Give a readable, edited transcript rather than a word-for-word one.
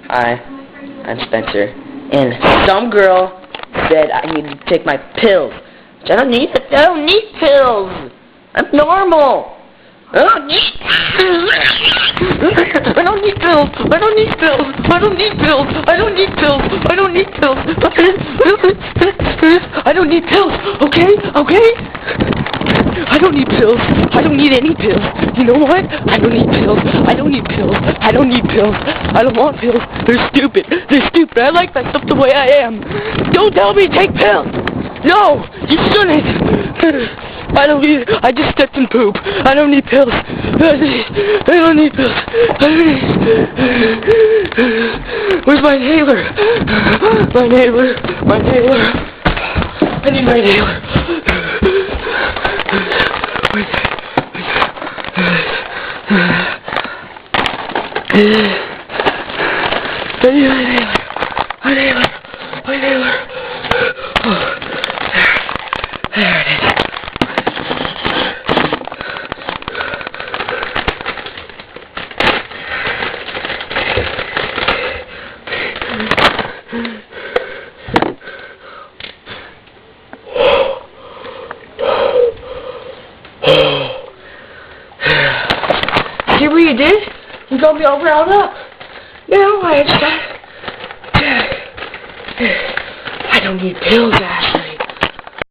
Hi, I'm Spencer, and some girl said I need to take my pills. Which I don't need pills. I'm normal. I don't need pills. I don't need pills. I don't need pills. I don't need pills. I don't need pills. I don't need pills. I don't need pills. Okay? Okay? I don't need pills. I don't need any pills. You know what? I don't need pills. I don't need pills. I don't need pills. I don't want pills. They're stupid. They're stupid. I like myself the way I am. Don't tell me to take pills. No, you shouldn't. I don't need. I just stepped in poop. I don't need pills. I don't need pills. I don't need. Where's my inhaler? My inhaler. My inhaler. I need my inhaler. There it is. See what you did? You got me all riled up. Now I don't need pills, Ash.